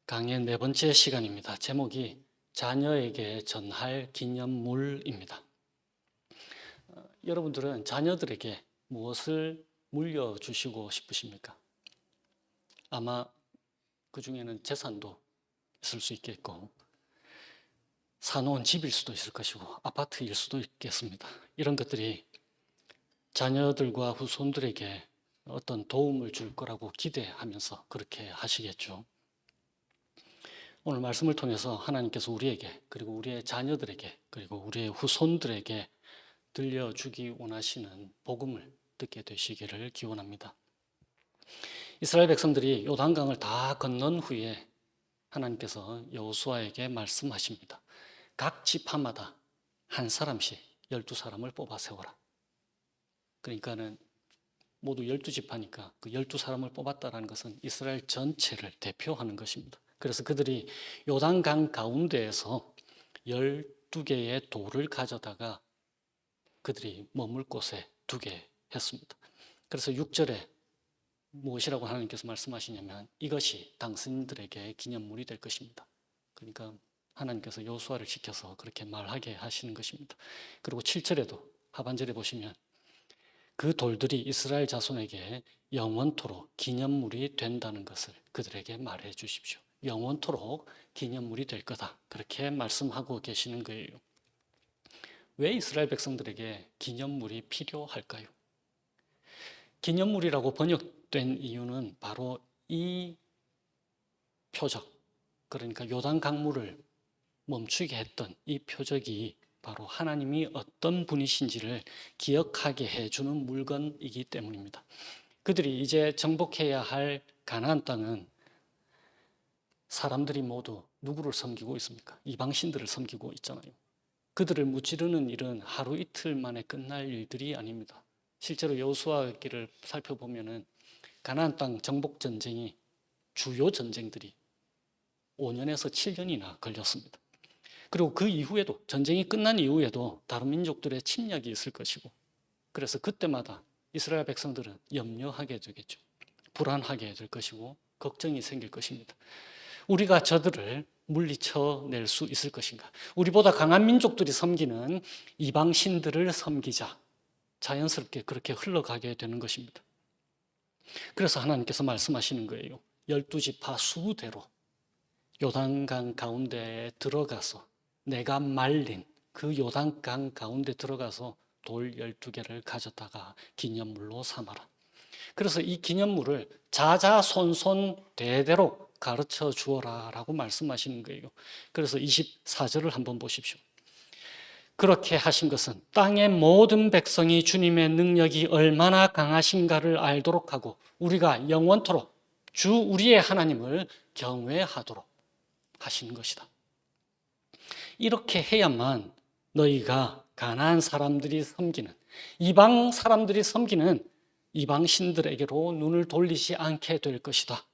강의 네 번째 시간입니다. 제목이 자녀에게 전할 기념물입니다. 여러분들은 자녀들에게 무엇을 물려주시고 싶으십니까? 아마 그 중에는 재산도 있을 수 있겠고 사놓은 집일 수도 있을 것이고 아파트일 수도 있겠습니다. 이런 것들이 자녀들과 후손들에게 어떤 도움을 줄 거라고 기대하면서 그렇게 하시겠죠. 오늘 말씀을 통해서 하나님께서 우리에게 그리고 우리의 자녀들에게 그리고 우리의 후손들에게 들려주기 원하시는 복음을 듣게 되시기를 기원합니다. 이스라엘 백성들이 요단강을 다 건넌 후에 하나님께서 여호수아에게 말씀하십니다. 각 지파마다 한 사람씩 12사람을 뽑아 세워라. 그러니까는 모두 12지파니까 그 12사람을 뽑았다는 것은 이스라엘 전체를 대표하는 것입니다. 그래서 그들이 요단강 가운데에서 12개의 돌을 가져다가 그들이 머물 곳에 두게 했습니다. 그래서 6절에 무엇이라고 하나님께서 말씀하시냐면 이것이 당신들에게 기념물이 될 것입니다. 그러니까 하나님께서 여호수아를 시켜서 그렇게 말하게 하시는 것입니다. 그리고 7절에도 하반절에 보시면 그 돌들이 이스라엘 자손에게 영원토록 기념물이 된다는 것을 그들에게 말해 주십시오. 영원토록 기념물이 될 거다. 그렇게 말씀하고 계시는 거예요. 왜 이스라엘 백성들에게 기념물이 필요할까요? 기념물이라고 번역된 이유는 바로 이 표적, 그러니까 요단 강물을 멈추게 했던 이 표적이 바로 하나님이 어떤 분이신지를 기억하게 해주는 물건이기 때문입니다. 그들이 이제 정복해야 할 가나안 땅은 사람들이 모두 누구를 섬기고 있습니까? 이방신들을 섬기고 있잖아요. 그들을 무찌르는 일은 하루 이틀 만에 끝날 일들이 아닙니다. 실제로 여호수아기를 살펴보면은 가나안 땅 정복 전쟁이 주요 전쟁들이 5년에서 7년이나 걸렸습니다. 그리고 그 이후에도 전쟁이 끝난 이후에도 다른 민족들의 침략이 있을 것이고 그래서 그때마다 이스라엘 백성들은 염려하게 되겠죠. 불안하게 될 것이고 걱정이 생길 것입니다. 우리가 저들을 물리쳐낼 수 있을 것인가? 우리보다 강한 민족들이 섬기는 이방신들을 섬기자. 자연스럽게 그렇게 흘러가게 되는 것입니다. 그래서 하나님께서 말씀하시는 거예요. 12지파 수대로 요단강 가운데에 들어가서 내가 말린 그 요단강 가운데 들어가서 돌 12개를 가져다가 기념물로 삼아라. 그래서 이 기념물을 자자손손 대대로 가르쳐 주어라 라고 말씀하시는 거예요. 그래서 24절을 한번 보십시오. 그렇게 하신 것은 땅의 모든 백성이 주님의 능력이 얼마나 강하신가를 알도록 하고 우리가 영원토록 주 우리의 하나님을 경외하도록 하신 것이다. 이렇게 해야만 너희가 가나안 사람들이 섬기는 이방 사람들이 섬기는 이방 신들에게로 눈을 돌리지 않게 될 것이다.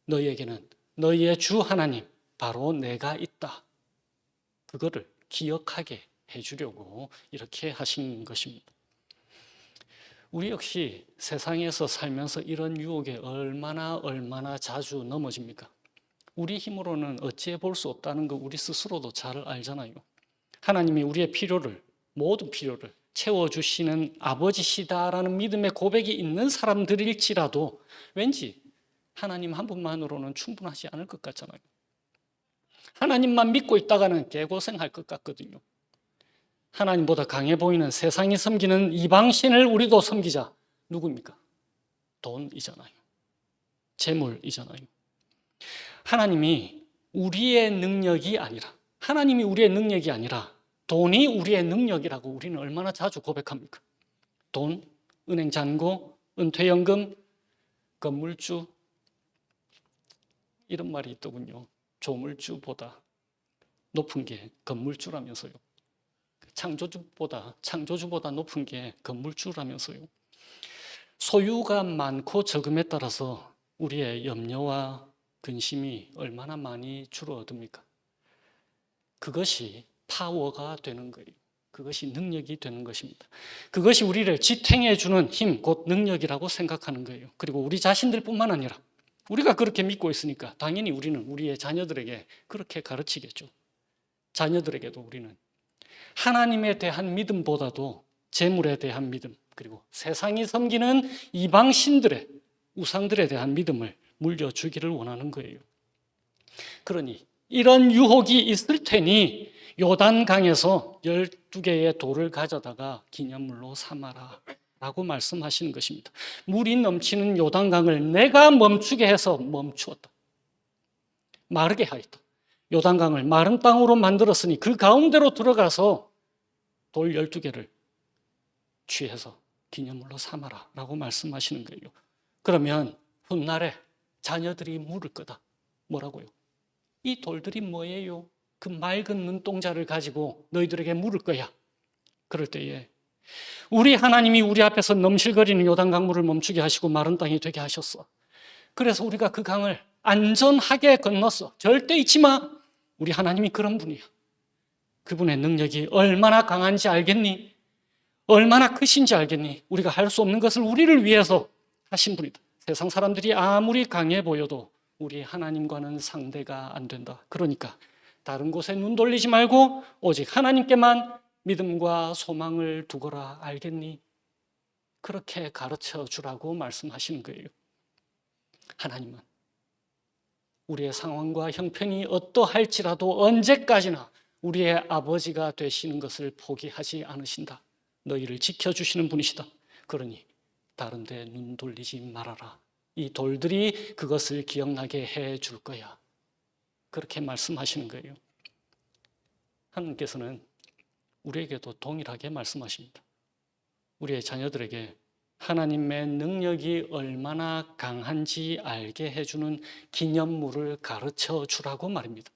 너희에게는 너희의 주 하나님 바로 내가 있다. 그거를 기억하게 해주려고 이렇게 하신 것입니다. 우리 역시 세상에서 살면서 이런 유혹에 얼마나 자주 넘어집니까? 우리 힘으로는 어찌해 볼 수 없다는 거 우리 스스로도 잘 알잖아요. 하나님이 우리의 필요를 모든 필요를 채워주시는 아버지시다라는 믿음의 고백이 있는 사람들일지라도 왠지 하나님 한 분만으로는 충분하지 않을 것 같잖아요. 하나님만 믿고 있다가는 개고생할 것 같거든요. 하나님보다 강해 보이는 세상이 섬기는 이방신을 우리도 섬기자. 누굽니까? 돈이잖아요. 재물이잖아요. 하나님이 우리의 능력이 아니라 돈이 우리의 능력이라고 우리는 얼마나 자주 고백합니까? 돈, 은행 잔고, 은퇴연금, 건물주 이런 말이 있더군요. 조물주보다 높은 게 건물주라면서요. 창조주보다 높은 게 건물주라면서요. 소유가 많고 적음에 따라서 우리의 염려와 근심이 얼마나 많이 줄어듭니까? 그것이 파워가 되는 거예요. 그것이 능력이 되는 것입니다. 그것이 우리를 지탱해 주는 힘, 곧 능력이라고 생각하는 거예요. 그리고 우리 자신들뿐만 아니라 우리가 그렇게 믿고 있으니까 당연히 우리는 우리의 자녀들에게 그렇게 가르치겠죠. 자녀들에게도 우리는 하나님에 대한 믿음보다도 재물에 대한 믿음, 그리고 세상이 섬기는 이방신들의 우상들에 대한 믿음을 물려주기를 원하는 거예요. 그러니 이런 유혹이 있을 테니 요단강에서 12개의 돌을 가져다가 기념물로 삼아라 라고 말씀하시는 것입니다. 물이 넘치는 요단강을 내가 멈추게 해서 멈추었다. 마르게 하였다. 요단강을 마른 땅으로 만들었으니 그 가운데로 들어가서 돌 12개를 취해서 기념물로 삼아라 라고 말씀하시는 거예요. 그러면 훗날에 자녀들이 물을 거다. 뭐라고요? 이 돌들이 뭐예요? 그 맑은 눈동자를 가지고 너희들에게 물을 거야. 그럴 때에 우리 하나님이 우리 앞에서 넘실거리는 요단 강물을 멈추게 하시고 마른 땅이 되게 하셨어. 그래서 우리가 그 강을 안전하게 건넜어. 절대 잊지 마. 우리 하나님이 그런 분이야. 그분의 능력이 얼마나 강한지 알겠니? 얼마나 크신지 알겠니? 우리가 할 수 없는 것을 우리를 위해서 하신 분이다. 세상 사람들이 아무리 강해 보여도 우리 하나님과는 상대가 안 된다. 그러니까 다른 곳에 눈 돌리지 말고 오직 하나님께만 믿음과 소망을 두거라. 알겠니? 그렇게 가르쳐 주라고 말씀하시는 거예요. 하나님은 우리의 상황과 형편이 어떠할지라도 언제까지나 우리의 아버지가 되시는 것을 포기하지 않으신다. 너희를 지켜주시는 분이시다. 그러니 다른 데 눈 돌리지 말아라. 이 돌들이 그것을 기억나게 해줄 거야. 그렇게 말씀하시는 거예요. 하나님께서는 우리에게도 동일하게 말씀하십니다. 우리의 자녀들에게 하나님의 능력이 얼마나 강한지 알게 해주는 기념물을 가르쳐 주라고 말입니다.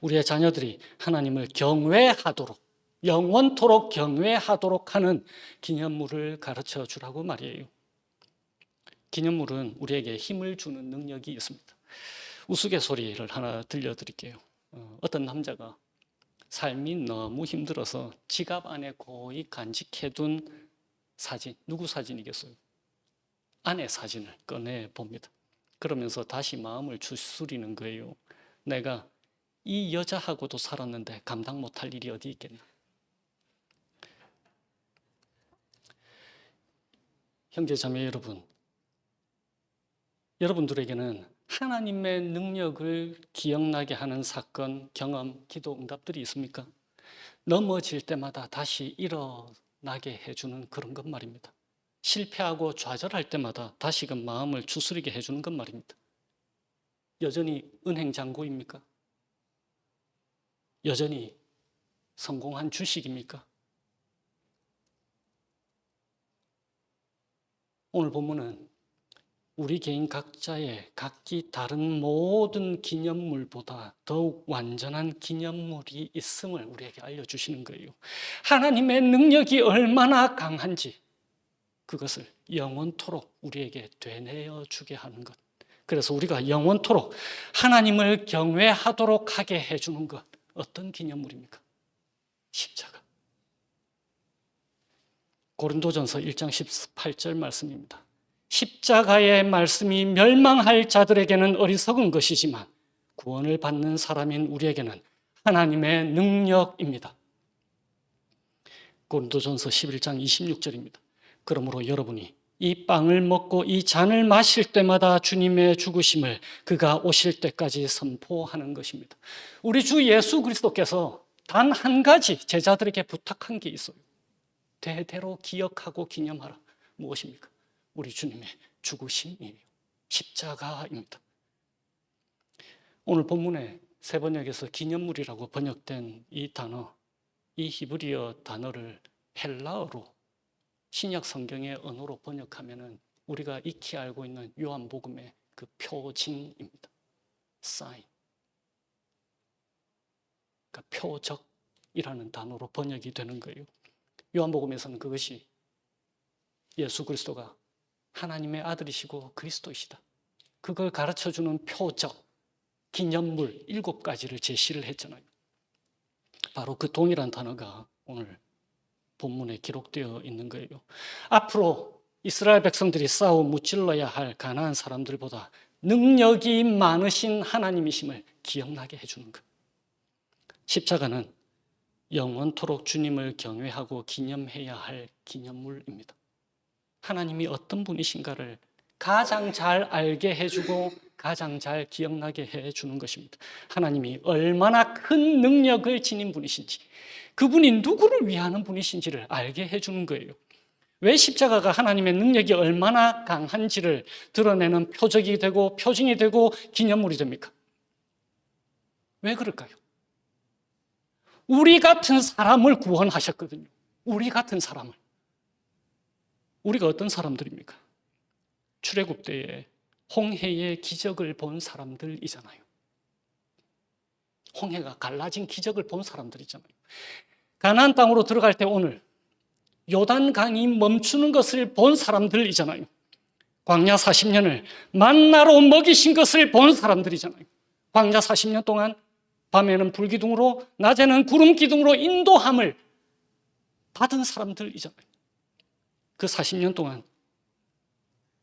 우리의 자녀들이 하나님을 경외하도록, 영원토록 경외하도록 하는 기념물을 가르쳐 주라고 말이에요. 기념물은 우리에게 힘을 주는 능력이 있습니다. 우스갯소리를 하나 들려드릴게요. 어떤 남자가 삶이 너무 힘들어서 지갑 안에 고이 간직해둔 사진, 누구 사진이겠어요? 아내 사진을 꺼내 봅니다. 그러면서 다시 마음을 추스리는 거예요. 내가 이 여자하고도 살았는데 감당 못할 일이 어디 있겠나? 형제자매 여러분, 여러분들에게는 하나님의 능력을 기억나게 하는 사건, 경험, 기도 응답들이 있습니까? 넘어질 때마다 다시 일어나게 해주는 그런 것 말입니다. 실패하고 좌절할 때마다 다시금 마음을 추스리게 해주는 것 말입니다. 여전히 은행장고입니까? 여전히 성공한 주식입니까? 오늘 본문은 우리 개인 각자의 각기 다른 모든 기념물보다 더욱 완전한 기념물이 있음을 우리에게 알려주시는 거예요. 하나님의 능력이 얼마나 강한지 그것을 영원토록 우리에게 되뇌어 주게 하는 것. 그래서 우리가 영원토록 하나님을 경외하도록 하게 해주는 것. 어떤 기념물입니까? 십자가. 고린도전서 1장 18절 말씀입니다. 십자가의 말씀이 멸망할 자들에게는 어리석은 것이지만 구원을 받는 사람인 우리에게는 하나님의 능력입니다. 고린도전서 11장 26절입니다. 그러므로 여러분이 이 빵을 먹고 이 잔을 마실 때마다 주님의 죽으심을 그가 오실 때까지 선포하는 것입니다. 우리 주 예수 그리스도께서 단 한 가지 제자들에게 부탁한 게 있어요. 대대로 기억하고 기념하라. 무엇입니까? 우리 주님의 죽으심이에요. 십자가입니다. 오늘 본문에 세 번역에서 기념물이라고 번역된 이 단어, 이 히브리어 단어를 헬라어로 신약 성경의 언어로 번역하면은 우리가 익히 알고 있는 요한복음의 그 표징입니다. sign. 그러니까 표적이라는 단어로 번역이 되는 거예요. 요한복음에서는 그것이 예수 그리스도가 하나님의 아들이시고 그리스도이시다. 그걸 가르쳐주는 표적, 기념물 7가지를 제시를 했잖아요. 바로 그 동일한 단어가 오늘 본문에 기록되어 있는 거예요. 앞으로 이스라엘 백성들이 싸워 무찔러야 할 가나안 사람들보다 능력이 많으신 하나님이심을 기억나게 해주는 것. 십자가는 영원토록 주님을 경외하고 기념해야 할 기념물입니다. 하나님이 어떤 분이신가를 가장 잘 알게 해주고 가장 잘 기억나게 해주는 것입니다. 하나님이 얼마나 큰 능력을 지닌 분이신지, 그분이 누구를 위하는 분이신지를 알게 해주는 거예요. 왜 십자가가 하나님의 능력이 얼마나 강한지를 드러내는 표적이 되고 표징이 되고 기념물이 됩니까? 왜 그럴까요? 우리 같은 사람을 구원하셨거든요. 우리 같은 사람을. 우리가 어떤 사람들입니까? 출애굽 때에 홍해의 기적을 본 사람들이잖아요. 홍해가 갈라진 기적을 본 사람들이잖아요. 가나안 땅으로 들어갈 때 오늘 요단강이 멈추는 것을 본 사람들이잖아요. 광야 40년을 만나로 먹이신 것을 본 사람들이잖아요. 광야 40년 동안 밤에는 불기둥으로 낮에는 구름기둥으로 인도함을 받은 사람들이잖아요. 그 40년 동안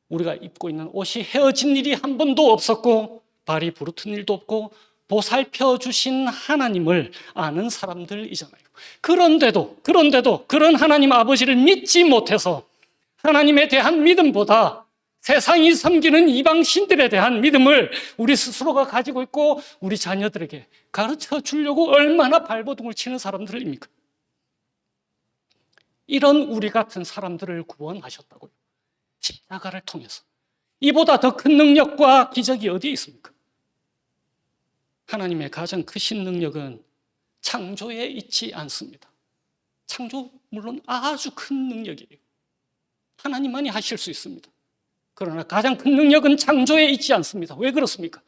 우리가 입고 있는 옷이 헤어진 일이 한 번도 없었고 발이 부르튼 일도 없고 보살펴 주신 하나님을 아는 사람들이잖아요. 그런데도 그런 하나님 아버지를 믿지 못해서 하나님에 대한 믿음보다 세상이 섬기는 이방신들에 대한 믿음을 우리 스스로가 가지고 있고 우리 자녀들에게 가르쳐 주려고 얼마나 발버둥을 치는 사람들입니까? 이런 우리 같은 사람들을 구원하셨다고요. 십자가를 통해서. 이보다 더 큰 능력과 기적이 어디에 있습니까? 하나님의 가장 크신 능력은 창조에 있지 않습니다. 창조 물론 아주 큰 능력이에요. 하나님만이 하실 수 있습니다. 그러나 가장 큰 능력은 창조에 있지 않습니다. 왜 그렇습니까?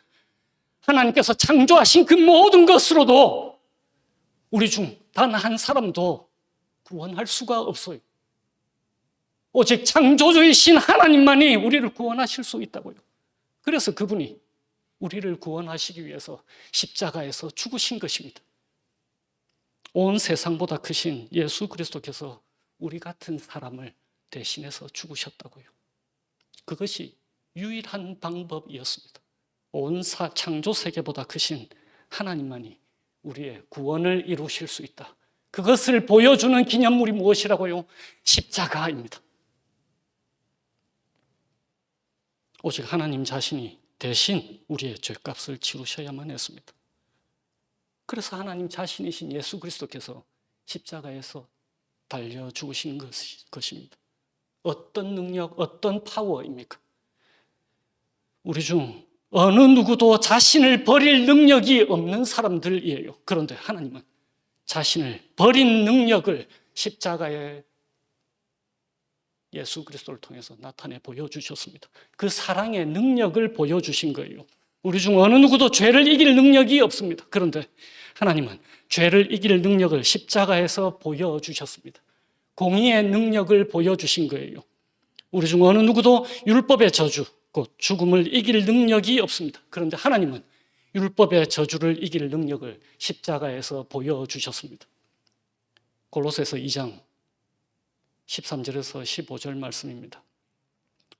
하나님께서 창조하신 그 모든 것으로도 우리 중 단 한 사람도 구원할 수가 없어요. 오직 창조주이신 하나님만이 우리를 구원하실 수 있다고요. 그래서 그분이 우리를 구원하시기 위해서 십자가에서 죽으신 것입니다. 온 세상보다 크신 예수 그리스도께서 우리 같은 사람을 대신해서 죽으셨다고요. 그것이 유일한 방법이었습니다. 온 창조 세계보다 크신 하나님만이 우리의 구원을 이루실 수 있다. 그것을 보여주는 기념물이 무엇이라고요? 십자가입니다. 오직 하나님 자신이 대신 우리의 죄값을 치르셔야만 했습니다. 그래서 하나님 자신이신 예수 그리스도께서 십자가에서 달려 죽으신 것입니다. 어떤 능력, 어떤 파워입니까? 우리 중 어느 누구도 자신을 버릴 능력이 없는 사람들이에요. 그런데 하나님은 자신을 버린 능력을 십자가에 예수 그리스도를 통해서 나타내 보여주셨습니다. 그 사랑의 능력을 보여주신 거예요. 우리 중 어느 누구도 죄를 이길 능력이 없습니다. 그런데 하나님은 죄를 이길 능력을 십자가에서 보여주셨습니다. 공의의 능력을 보여주신 거예요. 우리 중 어느 누구도 율법의 저주, 곧 죽음을 이길 능력이 없습니다. 그런데 하나님은 율법의 저주를 이길 능력을 십자가에서 보여주셨습니다. 골로새서 2장 13절에서 15절 말씀입니다.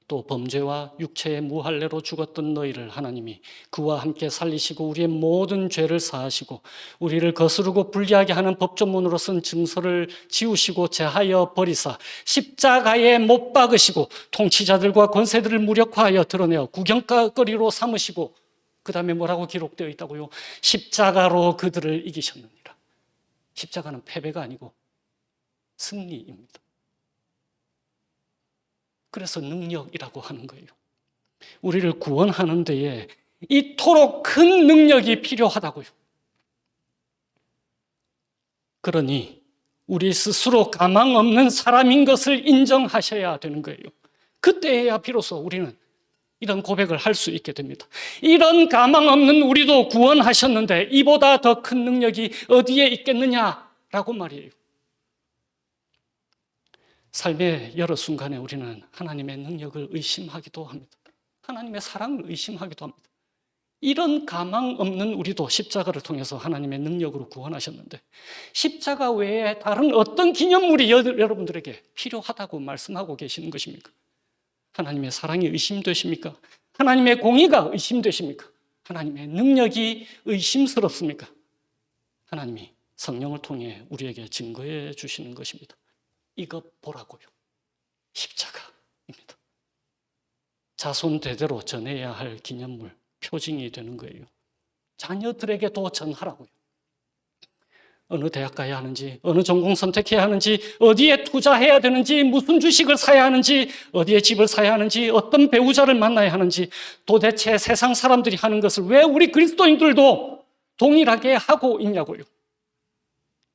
또 범죄와 육체의 무할례로 죽었던 너희를 하나님이 그와 함께 살리시고 우리의 모든 죄를 사하시고 우리를 거스르고 불리하게 하는 법조문으로 쓴 증서를 지우시고 제하여 버리사 십자가에 못 박으시고 통치자들과 권세들을 무력화하여 드러내어 구경거리로 삼으시고 그 다음에 뭐라고 기록되어 있다고요? 십자가로 그들을 이기셨느니라. 십자가는 패배가 아니고 승리입니다. 그래서 능력이라고 하는 거예요. 우리를 구원하는 데에 이토록 큰 능력이 필요하다고요. 그러니 우리 스스로 가망 없는 사람인 것을 인정하셔야 되는 거예요. 그때야 비로소 우리는 이런 고백을 할 수 있게 됩니다. 이런 가망 없는 우리도 구원하셨는데 이보다 더 큰 능력이 어디에 있겠느냐라고 말이에요. 삶의 여러 순간에 우리는 하나님의 능력을 의심하기도 합니다. 하나님의 사랑을 의심하기도 합니다. 이런 가망 없는 우리도 십자가를 통해서 하나님의 능력으로 구원하셨는데 십자가 외에 다른 어떤 기념물이 여러분들에게 필요하다고 말씀하고 계시는 것입니까? 하나님의 사랑이 의심되십니까? 하나님의 공의가 의심되십니까? 하나님의 능력이 의심스럽습니까? 하나님이 성령을 통해 우리에게 증거해 주시는 것입니다. 이것 보라고요. 십자가입니다. 자손 대대로 전해야 할 기념물, 표징이 되는 거예요. 자녀들에게도 전하라고요. 어느 대학 가야 하는지, 어느 전공 선택해야 하는지, 어디에 투자해야 되는지, 무슨 주식을 사야 하는지, 어디에 집을 사야 하는지, 어떤 배우자를 만나야 하는지, 도대체 세상 사람들이 하는 것을 왜 우리 그리스도인들도 동일하게 하고 있냐고요.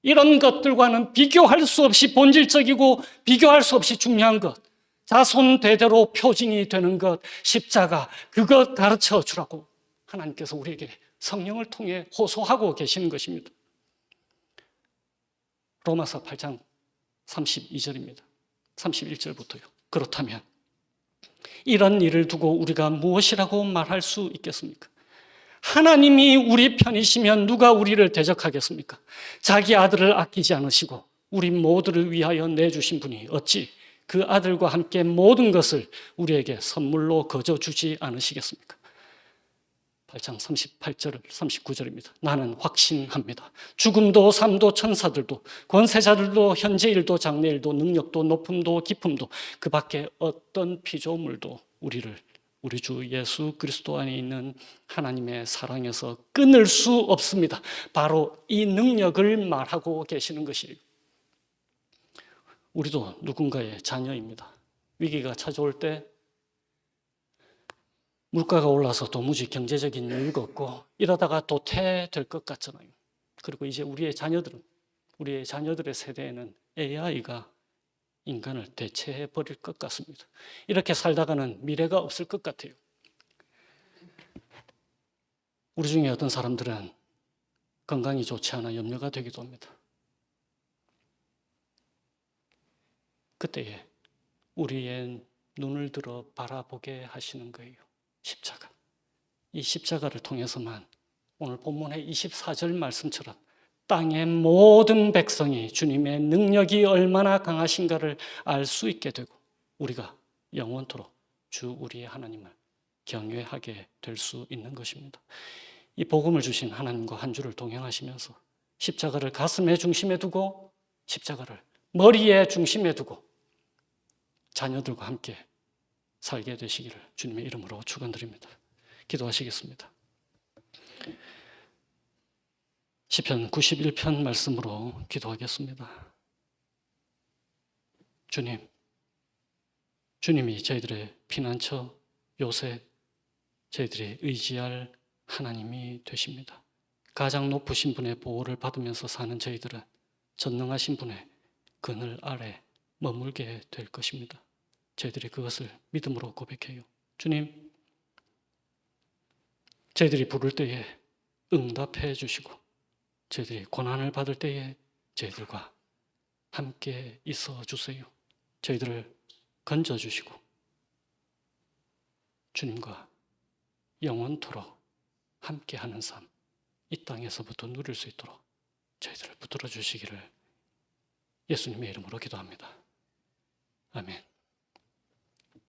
이런 것들과는 비교할 수 없이 본질적이고 비교할 수 없이 중요한 것, 자손 대대로 표징이 되는 것, 십자가, 그것 가르쳐 주라고 하나님께서 우리에게 성령을 통해 호소하고 계시는 것입니다. 로마서 8장 32절입니다. 31절부터요. 그렇다면 이런 일을 두고 우리가 무엇이라고 말할 수 있겠습니까? 하나님이 우리 편이시면 누가 우리를 대적하겠습니까? 자기 아들을 아끼지 않으시고 우리 모두를 위하여 내주신 분이 어찌 그 아들과 함께 모든 것을 우리에게 선물로 거저 주지 않으시겠습니까? 8장 38절, 39절입니다. 나는 확신합니다. 죽음도 삶도 천사들도 권세자들도 현재일도 장래일도 능력도 높음도 깊음도 그 밖에 어떤 피조물도 우리를 우리 주 예수 그리스도 안에 있는 하나님의 사랑에서 끊을 수 없습니다. 바로 이 능력을 말하고 계시는 것이에요. 우리도 누군가의 자녀입니다. 위기가 찾아올 때 물가가 올라서 도무지 경제적인 여유가 없고 이러다가 도태될 것 같잖아요. 그리고 이제 우리의 자녀들의 세대에는 AI가 인간을 대체해 버릴 것 같습니다. 이렇게 살다가는 미래가 없을 것 같아요. 우리 중에 어떤 사람들은 건강이 좋지 않아 염려가 되기도 합니다. 그때에 우리의 눈을 들어 바라보게 하시는 거예요. 십자가. 이 십자가를 통해서만 오늘 본문의 24절 말씀처럼 땅의 모든 백성이 주님의 능력이 얼마나 강하신가를 알 수 있게 되고 우리가 영원토록 주 우리의 하나님을 경외하게 될 수 있는 것입니다. 이 복음을 주신 하나님과 한 주를 동행하시면서 십자가를 가슴의 중심에 두고 십자가를 머리의 중심에 두고 자녀들과 함께 살게 되시기를 주님의 이름으로 축원드립니다. 기도하시겠습니다. 시편 91편 말씀으로 기도하겠습니다. 주님이 저희들의 피난처, 요새 저희들이 의지할 하나님이 되십니다. 가장 높으신 분의 보호를 받으면서 사는 저희들은 전능하신 분의 그늘 아래 머물게 될 것입니다. 저희들이 그것을 믿음으로 고백해요. 주님, 저희들이 부를 때에 응답해 주시고 저희들이 고난을 받을 때에 저희들과 함께 있어 주세요. 저희들을 건져주시고 주님과 영원토록 함께하는 삶, 이 땅에서부터 누릴 수 있도록 저희들을 붙들어 주시기를 예수님의 이름으로 기도합니다. 아멘.